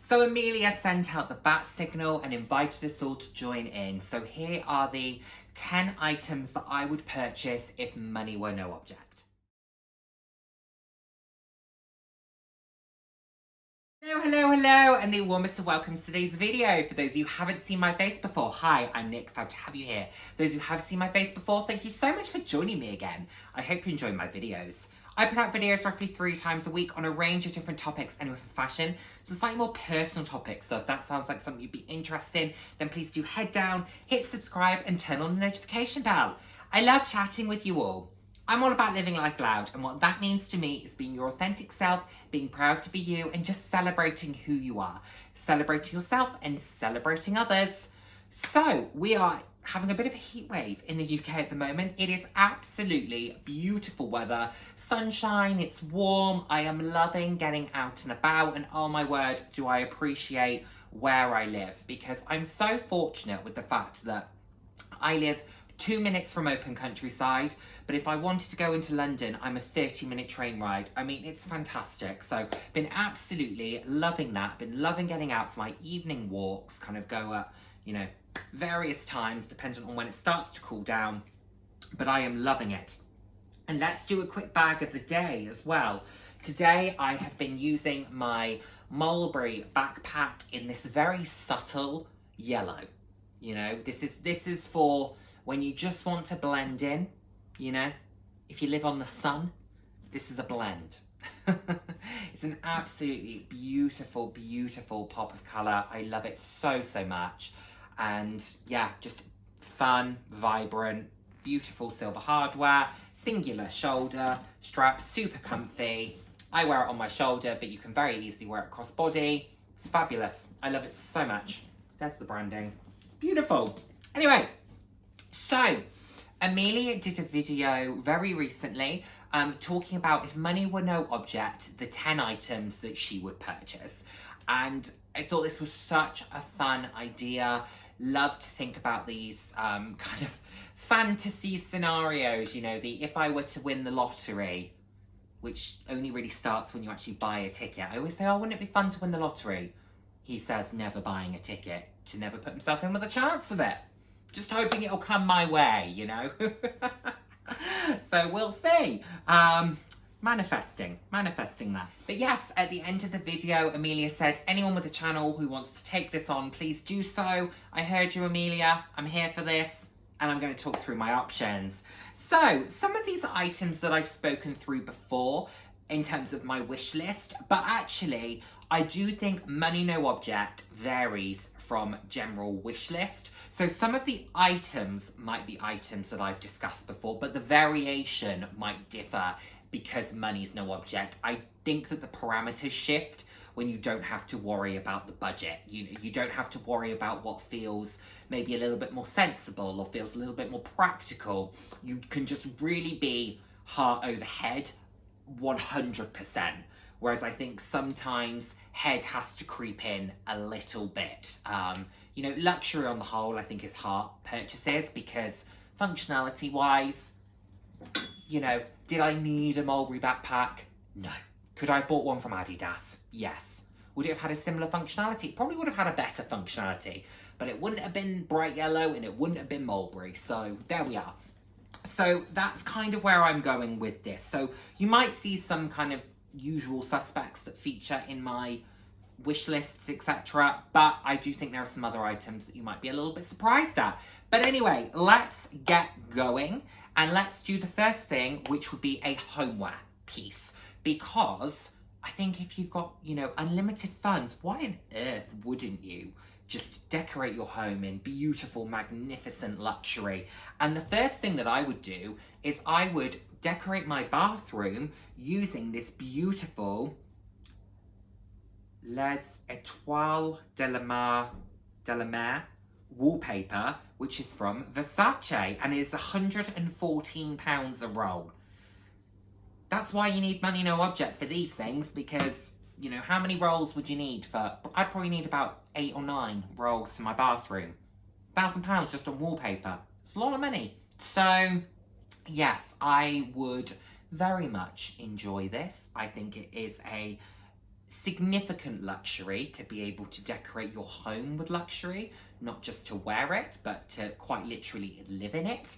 So Amelia sent out the bat signal and invited us all to join in. So here are the 10 items that I would purchase if money were no object. Hello, and the warmest of welcomes to today's video. For those of you who haven't seen my face before, hi, I'm Nick, proud to have you here. Those who have seen my face before, thank you so much for joining me again. I hope you enjoy my videos. I put out videos roughly 3 times a week on a range of different topics, anywhere from fashion to slightly more personal topics. So if that sounds like something you'd be interested in, then please do head down, hit subscribe and turn on the notification bell. I love chatting with you all. I'm all about living life loud, and what that means to me is being your authentic self, being proud to be you, and just celebrating who you are. Celebrating yourself and celebrating others. So, we are having a bit of a heat wave in the UK at the moment. It is absolutely beautiful weather. Sunshine, it's warm. I am loving getting out and about, and oh my word, do I appreciate where I live, because I'm so fortunate with the fact that I live 2 minutes from open countryside, but if I wanted to go into London, I'm a 30-minute train ride. I mean, it's fantastic. So, been absolutely loving that. Been loving getting out for my evening walks, kind of go at, various times, depending on when it starts to cool down, but I am loving it. And let's do a quick bag of the day as well. Today, I have been using my Mulberry backpack in this very subtle yellow. This is for when you just want to blend in, if you live on the sun, this is a blend. It's an absolutely beautiful, beautiful pop of colour. I love it so, so much. And yeah, just fun, vibrant, beautiful silver hardware, singular shoulder strap, super comfy. I wear it on my shoulder, but you can very easily wear it across body. It's fabulous. I love it so much. There's the branding. It's beautiful. Anyway. So, Amelia did a video very recently talking about if money were no object, the 10 items that she would purchase. And I thought this was such a fun idea. Love to think about these kind of fantasy scenarios, the if I were to win the lottery, which only really starts when you actually buy a ticket. I always say, oh, wouldn't it be fun to win the lottery? He says never buying a ticket to never put himself in with a chance of it. Just hoping it'll come my way, So we'll see. Manifesting that. But yes, at the end of the video, Amelia said, anyone with a channel who wants to take this on, please do so. I heard you, Amelia. I'm here for this, and I'm going to talk through my options. So, some of these items that I've spoken through before in terms of my wish list, but actually, I do think money no object varies from general wish list. So some of the items might be items that I've discussed before, but the variation might differ because money's no object. I think that the parameters shift when you don't have to worry about the budget. You don't have to worry about what feels maybe a little bit more sensible or feels a little bit more practical. You can just really be heart over head 100%. Whereas I think sometimes head has to creep in a little bit. Luxury on the whole, I think, is heart purchases because functionality-wise, did I need a Mulberry backpack? No. Could I have bought one from Adidas? Yes. Would it have had a similar functionality? Probably would have had a better functionality, but it wouldn't have been bright yellow and it wouldn't have been Mulberry. So there we are. So that's kind of where I'm going with this. So you might see some kind of usual suspects that feature in my wish lists, etc. But I do think there are some other items that you might be a little bit surprised at. But anyway, let's get going. And let's do the first thing, which would be a homeware piece. Because I think if you've got, unlimited funds, why on earth wouldn't you just decorate your home in beautiful, magnificent luxury? And the first thing that I would do is I would decorate my bathroom using this beautiful Les Etoiles de la Mer wallpaper, which is from Versace, and is £114 a roll. That's why you need money no object for these things, because, how many rolls would you need for... I'd probably need about 8 or 9 rolls for my bathroom. £1,000 just on wallpaper. It's a lot of money. So, yes, I would very much enjoy this. I think it is a significant luxury to be able to decorate your home with luxury, not just to wear it, but to quite literally live in it.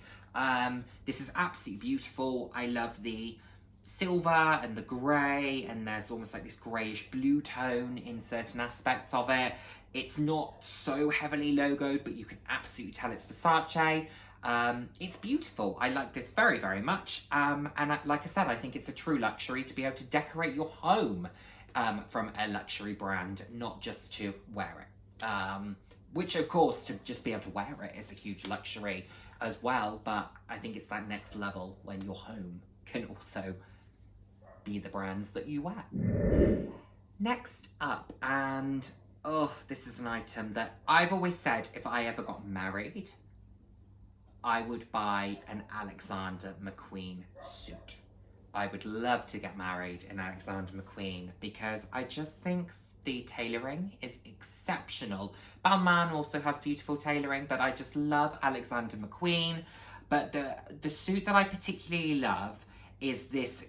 This is absolutely beautiful. I love the silver and the grey, and there's almost like this greyish blue tone in certain aspects of it. It's not so heavily logoed, but you can absolutely tell it's Versace. It's beautiful. I like this very, very much. Like I said, I think it's a true luxury to be able to decorate your home from a luxury brand, not just to wear it. Which, of course, to just be able to wear it is a huge luxury as well. But I think it's that next level when your home can also be the brands that you wear. Next up, and oh, this is an item that I've always said if I ever got married, I would buy an Alexander McQueen suit. I would love to get married in Alexander McQueen because I just think the tailoring is exceptional. Balmain also has beautiful tailoring, but I just love Alexander McQueen. But the suit that I particularly love is this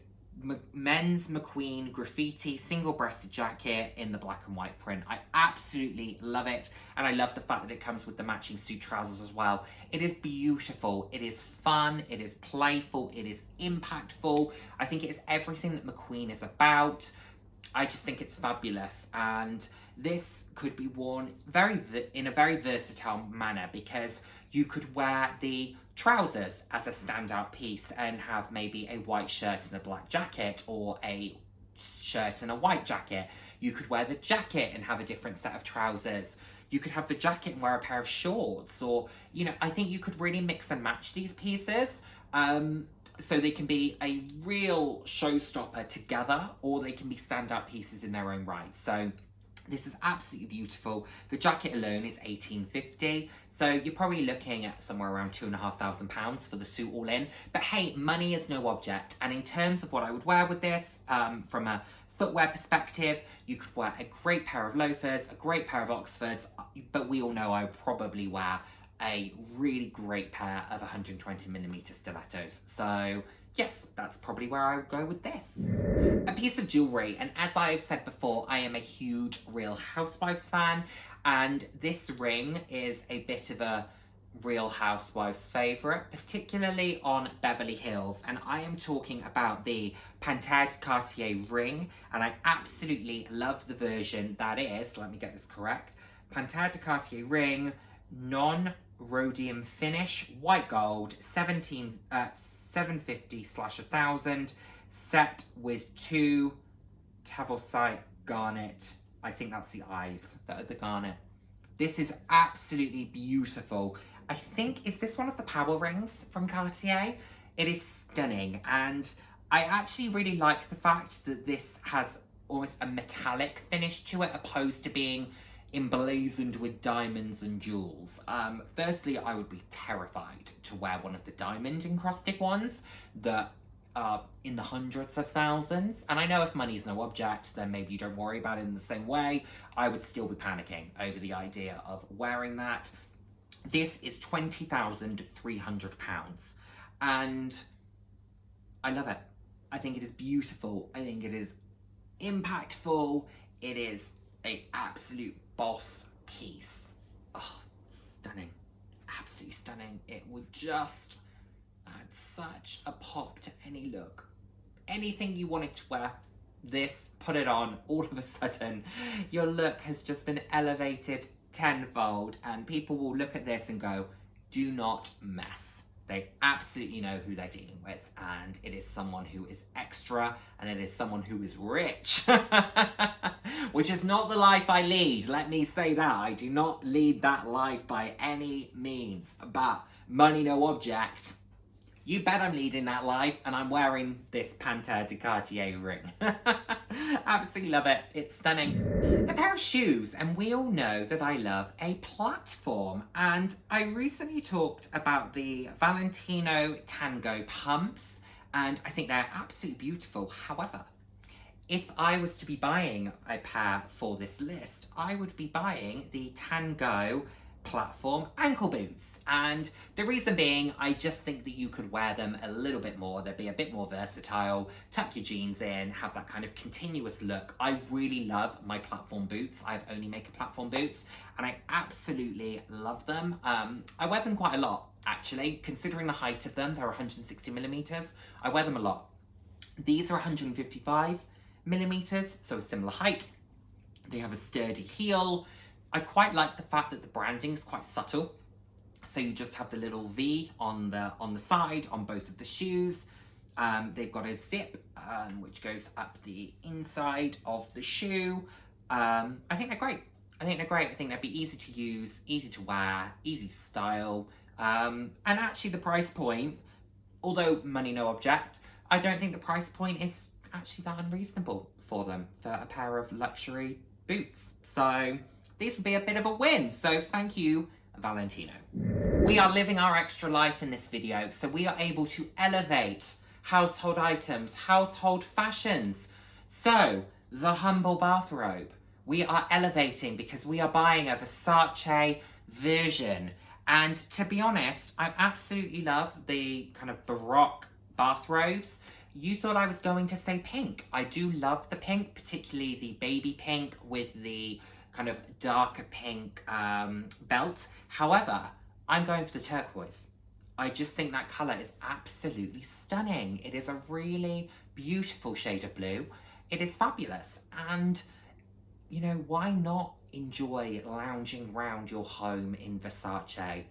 men's Mcqueen Graffiti single-breasted jacket in the black and white print. I absolutely love it, and I love the fact that it comes with the matching suit trousers as well. It is beautiful, it is fun, it is playful, it is impactful. I think it is everything that Mcqueen is about. I just think it's fabulous, and this could be worn in a very versatile manner because you could wear the trousers as a standout piece and have maybe a white shirt and a black jacket, or a shirt and a white jacket. You could wear the jacket and have a different set of trousers. You could have the jacket and wear a pair of shorts, or, you know, I think you could really mix and match these pieces. So they can be a real showstopper together, or they can be standout pieces in their own right. So this is absolutely beautiful. The jacket alone is $18.50, so you're probably looking at somewhere around £2,500 for the suit all in. But hey, money is no object. And in terms of what I would wear with this, from a footwear perspective, you could wear a great pair of loafers, a great pair of Oxfords, but we all know I would probably wear a really great pair of 120mm stilettos. So yes, that's probably where I would go with this. A piece of jewellery, and as I've said before, I am a huge Real Housewives fan, and this ring is a bit of a Real Housewives favourite, particularly on Beverly Hills, and I am talking about the Panthère Cartier ring, and I absolutely love the version that is, let me get this correct, Panthère Cartier ring, non-rhodium finish, white gold, 750/1000, set with 2 Tavosite garnet. I think that's the eyes that are the garnet. This is absolutely beautiful. I think, is this one of the power rings from Cartier? It is stunning, and I actually really like the fact that this has almost a metallic finish to it, opposed to being emblazoned with diamonds and jewels. Firstly, I would be terrified to wear one of the diamond encrusted ones that are in the hundreds of thousands. And I know if money's no object, then maybe you don't worry about it in the same way. I would still be panicking over the idea of wearing that. This is £20,300, and I love it. I think it is beautiful. I think it is impactful. It is an absolute boss piece. Oh, stunning. Absolutely stunning. It would just add such a pop to any look. Anything you wanted to wear, this, put it on, all of a sudden, your look has just been elevated tenfold, and people will look at this and go, do not mess. They absolutely know who they're dealing with, and it is someone who is extra, and it is someone who is rich. Which is not the life I lead, let me say that. I do not lead that life by any means, but money no object. You bet I'm leading that life, and I'm wearing this Panthère de Cartier ring. Absolutely love it. It's stunning. A pair of shoes, and we all know that I love a platform. And I recently talked about the Valentino Tango pumps, and I think they're absolutely beautiful. However, if I was to be buying a pair for this list, I would be buying the Tango platform ankle boots. And the reason being, I just think that you could wear them a little bit more. They'd be a bit more versatile, tuck your jeans in, have that kind of continuous look. I really love my platform boots. I have only maker platform boots, and I absolutely love them. I wear them quite a lot, actually. Considering the height of them, they're 160 millimeters. I wear them a lot. These are 155 millimeters, so a similar height. They have a sturdy heel. I quite like the fact that the branding is quite subtle. So you just have the little V on the side on both of the shoes. They've got a zip which goes up the inside of the shoe. I think they're great. I think they'd be easy to use, easy to wear, easy to style. And actually the price point, although money no object, I don't think the price point is actually that unreasonable for them, for a pair of luxury boots. So these would be a bit of a win. So thank you, Valentino. We are living our extra life in this video, so we are able to elevate household items, household fashions. So the humble bathrobe, we are elevating because we are buying a Versace version. And to be honest, I absolutely love the kind of Baroque bathrobes. You thought I was going to say pink. I do love the pink, particularly the baby pink with the kind of darker pink belt. However, I'm going for the turquoise. I just think that colour is absolutely stunning. It is a really beautiful shade of blue. It is fabulous. And, you know, why not enjoy lounging around your home in Versace?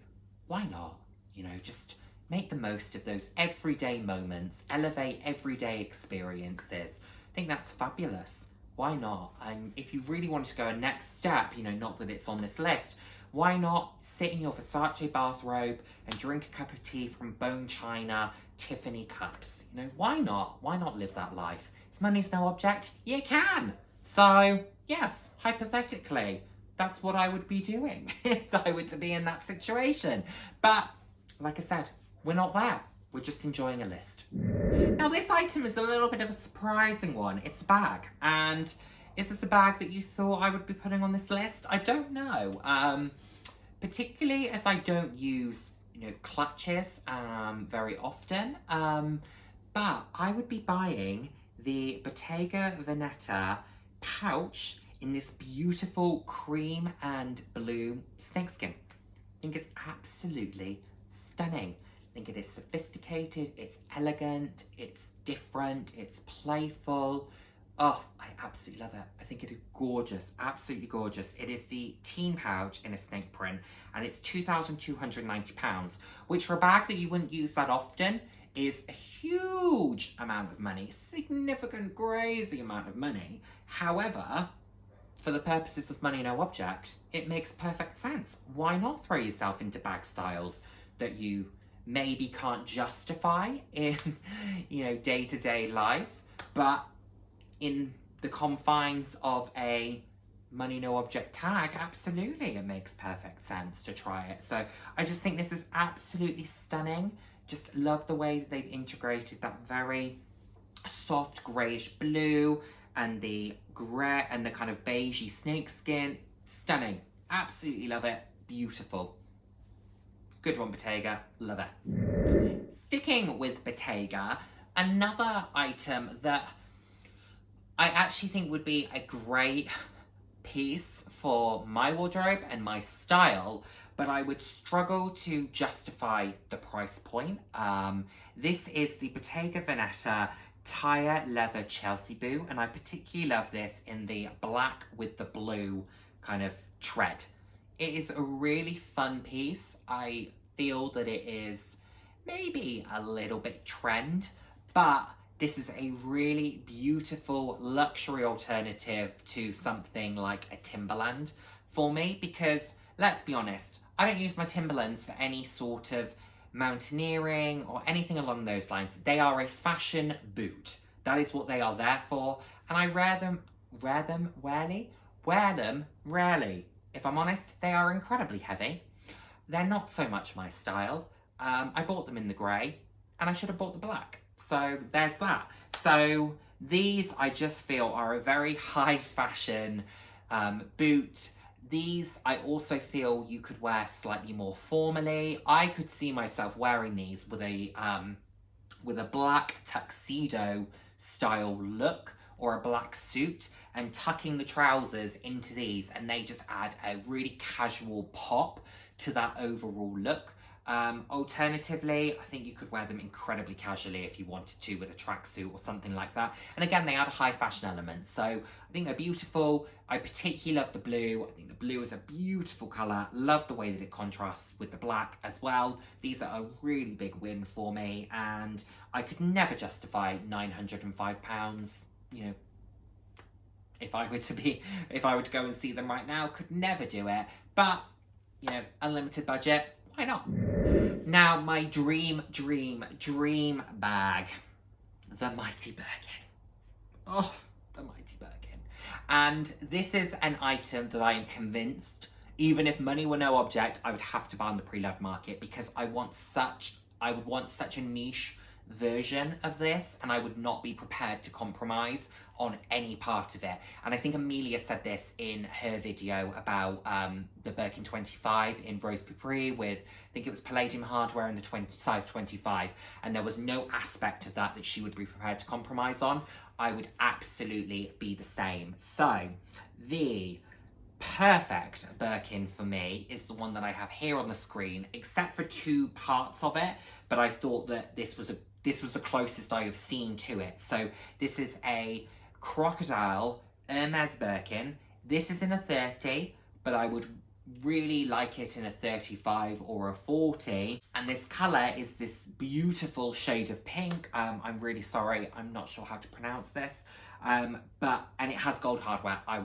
Why not? You know, just make the most of those everyday moments, elevate everyday experiences. I think that's fabulous. Why not? And if you really wanted to go a next step, you know, not that it's on this list, why not sit in your Versace bathrobe and drink a cup of tea from bone china Tiffany cups? You know, why not? Why not live that life? If money's no object, you can. So, yes, hypothetically, that's what I would be doing if I were to be in that situation. But, like I said, we're not there. We're just enjoying a list. Now, this item is a little bit of a surprising one. It's a bag. And is this a bag that you thought I would be putting on this list? I don't know. Particularly as I don't use, you know, clutches very often. But I would be buying the Bottega Veneta pouch in this beautiful cream and blue snakeskin. I think it's absolutely stunning. I think it is sophisticated, it's elegant, it's different, it's playful. Oh, I absolutely love it. I think it is gorgeous, absolutely gorgeous. It is the teen pouch in a snake print, and it's £2,290, which for a bag that you wouldn't use that often is a huge amount of money, significant, crazy amount of money. However, for the purposes of money no object, it makes perfect sense. Why not throw yourself into bag styles that you maybe can't justify in, you know, day-to-day life, but in the confines of a money no object tag, absolutely it makes perfect sense to try it. So I just think this is absolutely stunning. Just love the way that they've integrated that very soft greyish blue and the grey and the kind of beigey snakeskin. Stunning. Absolutely love it. Beautiful. Good one, Bottega. Love it. Sticking with Bottega, another item that I actually think would be a great piece for my wardrobe and my style, but I would struggle to justify the price point. This is the Bottega Veneta tire leather Chelsea boot, and I particularly love this in the black with the blue kind of tread. It is a really fun piece. I feel that it is maybe a little bit trend, but this is a really beautiful luxury alternative to something like a Timberland for me, because let's be honest, I don't use my Timberlands for any sort of mountaineering or anything along those lines. They are a fashion boot. That is what they are there for, and I wear them rarely. If I'm honest, they are incredibly heavy. They're not so much my style. I bought them in the grey, and I should have bought the black. So there's that. So these, I just feel, are a very high fashion boot. These, I also feel you could wear slightly more formally. I could see myself wearing these with a black tuxedo style look or a black suit and tucking the trousers into these, and they just add a really casual pop to that overall look. Alternatively, I think you could wear them incredibly casually if you wanted to with a tracksuit or something like that. And again, they add a high fashion element. So I think they're beautiful. I particularly love the blue. I think the blue is a beautiful colour. Love the way that it contrasts with the black as well. These are a really big win for me, and I could never justify £905, you know, if I were to go and see them right now. Could never do it. But, you know, unlimited budget, why not? Now, my dream bag, the Mighty Birkin. Oh, the Mighty Birkin. And this is an item that I am convinced, even if money were no object, I would have to buy on the pre-loved market, because I would want such a niche version of this, and I would not be prepared to compromise on any part of it. And I think Amelia said this in her video about the Birkin 25 in Rose Pipri with, I think it was palladium hardware in the size 25, and there was no aspect of that she would be prepared to compromise on. I would absolutely be the same. So the perfect Birkin for me is the one that I have here on the screen, except for two parts of it, but I thought that this was the closest I have seen to it. So this is a crocodile Hermes Birkin. This is in a 30, but I would really like it in a 35 or a 40. And this colour is this beautiful shade of pink. I'm really sorry, I'm not sure how to pronounce this. And it has gold hardware. I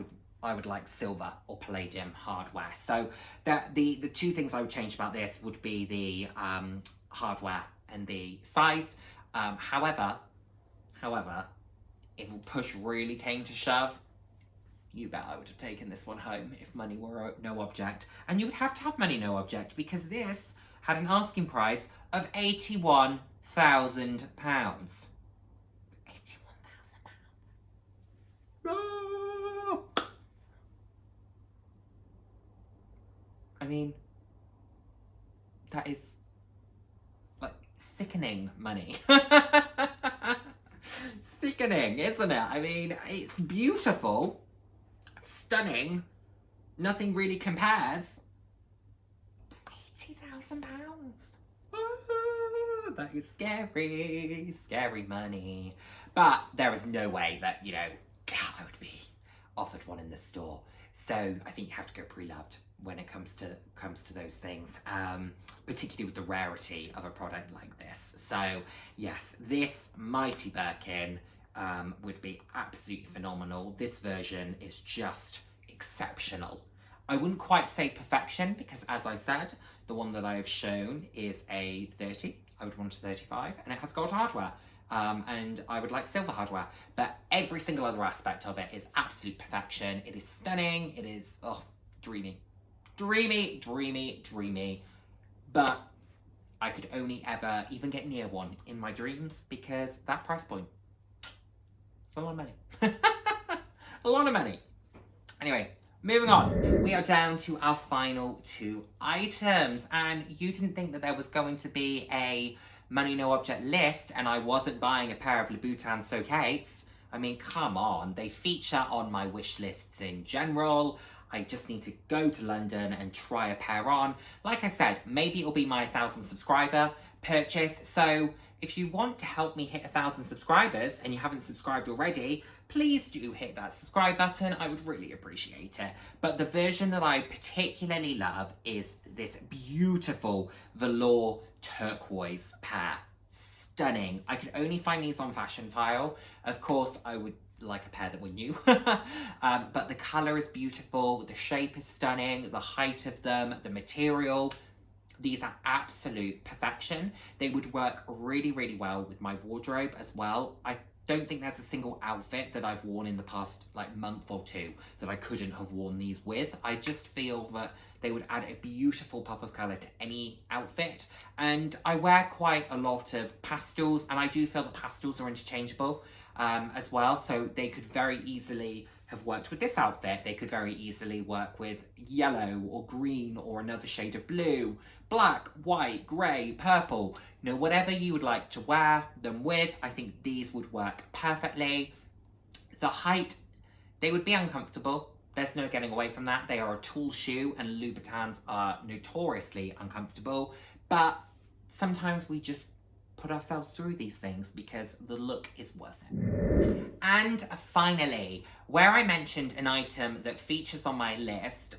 would like silver or palladium hardware. So the two things I would change about this would be the hardware and the size. However, if push really came to shove, you bet I would have taken this one home if money were no object. And you would have to have money no object, because this had an asking price of £81,000. £81,000. No! I mean, that is like sickening money. Sickening, isn't it? I mean, it's beautiful, stunning, nothing really compares. £80,000. That is scary, scary money. But there is no way that, you know, I would be offered one in the store. So I think you have to go pre-loved when it comes to those things, particularly with the rarity of a product like this. So yes, this Mighty Birkin would be absolutely phenomenal. This version is just exceptional. I wouldn't quite say perfection, because as I said, the one that I have shown is a 30. I would want a 35, and it has gold hardware. And I would like silver hardware, but every single other aspect of it is absolute perfection. It is stunning. It is, oh, dreamy. Dreamy, dreamy, dreamy. But I could only ever even get near one in my dreams, because that price point, it's a lot of money. A lot of money. Anyway, moving on. We are down to our final two items, and you didn't think that there was going to be a money no object list and I wasn't buying a pair of Louboutin Socates. I mean, come on, they feature on my wish lists in general. I just need to go to London and try a pair on. Like I said, maybe it'll be my 1,000 subscriber purchase. So if you want to help me hit 1,000 subscribers and you haven't subscribed already, please do hit that subscribe button. I would really appreciate it. But the version that I particularly love is this beautiful velour turquoise pair. Stunning. I could only find these on Fashion File. Of course, I would like a pair that were new. But the colour is beautiful, the shape is stunning, the height of them, the material. These are absolute perfection. They would work really, really well with my wardrobe as well. I don't think there's a single outfit that I've worn in the past month or two that I couldn't have worn these with. I just feel that they would add a beautiful pop of colour to any outfit. And I wear quite a lot of pastels, and I do feel that pastels are interchangeable as well. So they could very easily have worked with this outfit, they could very easily work with yellow or green or another shade of blue, black, white, grey, purple, you know, whatever you would like to wear them with. I think these would work perfectly. The height, they would be uncomfortable. There's no getting away from that. They are a tall shoe and Louboutins are notoriously uncomfortable, but sometimes we just put ourselves through these things because the look is worth it. And finally, where I mentioned an item that features on my list,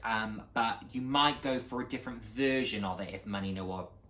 but you might go for a different version of it if money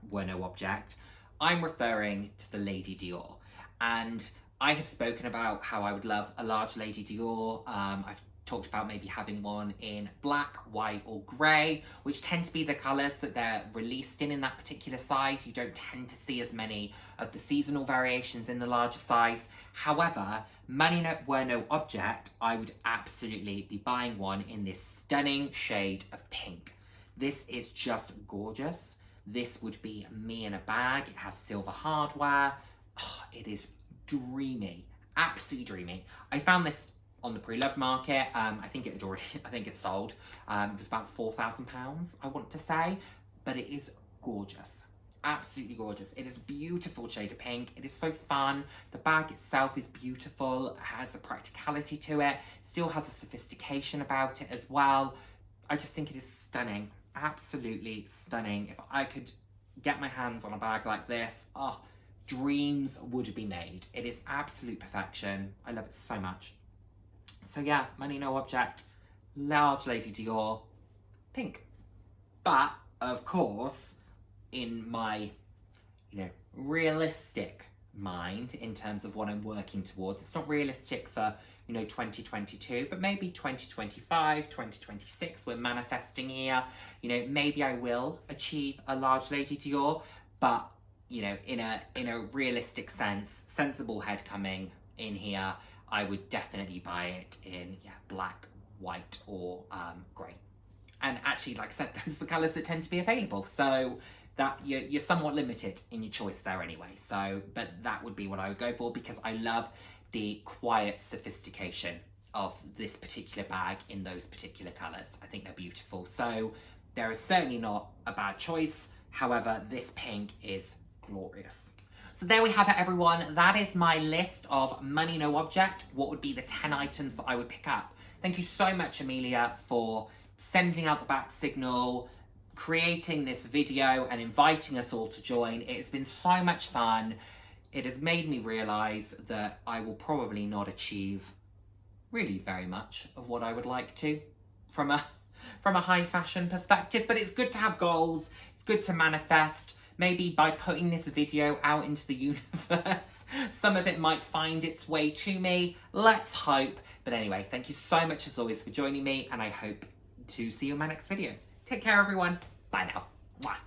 were no object, I'm referring to the Lady Dior. And I have spoken about how I would love a large Lady Dior. I've talked about maybe having one in black, white or grey, which tend to be the colours that they're released in that particular size. You don't tend to see as many of the seasonal variations in the larger size. However, money were no object, I would absolutely be buying one in this stunning shade of pink. This is just gorgeous. This would be me in a bag. It has silver hardware. Oh, it is dreamy, absolutely dreamy. I found this on the pre-loved market. I think it's sold. It was about £4,000, I want to say, but it is gorgeous, absolutely gorgeous. It is a beautiful shade of pink. It is so fun. The bag itself is beautiful. It has a practicality to it. Still has a sophistication about it as well. I just think it is stunning, absolutely stunning. If I could get my hands on a bag like this, oh, dreams would be made. It is absolute perfection. I love it so much. So yeah, money no object, large Lady Dior, pink. But of course, in my, realistic mind, in terms of what I'm working towards, it's not realistic for, 2022, but maybe 2025, 2026, we're manifesting here. Maybe I will achieve a large Lady Dior, but, in a realistic sense, sensible head coming in here, I would definitely buy it in black, white or grey. And actually, like I said, those are the colours that tend to be available. So that you're somewhat limited in your choice there anyway. So, but that would be what I would go for because I love the quiet sophistication of this particular bag in those particular colours. I think they're beautiful. So there is certainly not a bad choice. However, this pink is glorious. So there we have it, everyone. That is my list of money no object. What would be the 10 items that I would pick up? Thank you so much, Amelia, for sending out the bat signal, creating this video and inviting us all to join. It has been so much fun. It has made me realise that I will probably not achieve really very much of what I would like to from a high fashion perspective, but it's good to have goals. It's good to manifest. Maybe by putting this video out into the universe, some of it might find its way to me. Let's hope. But anyway, thank you so much as always for joining me, and I hope to see you in my next video. Take care, everyone. Bye now. Mwah.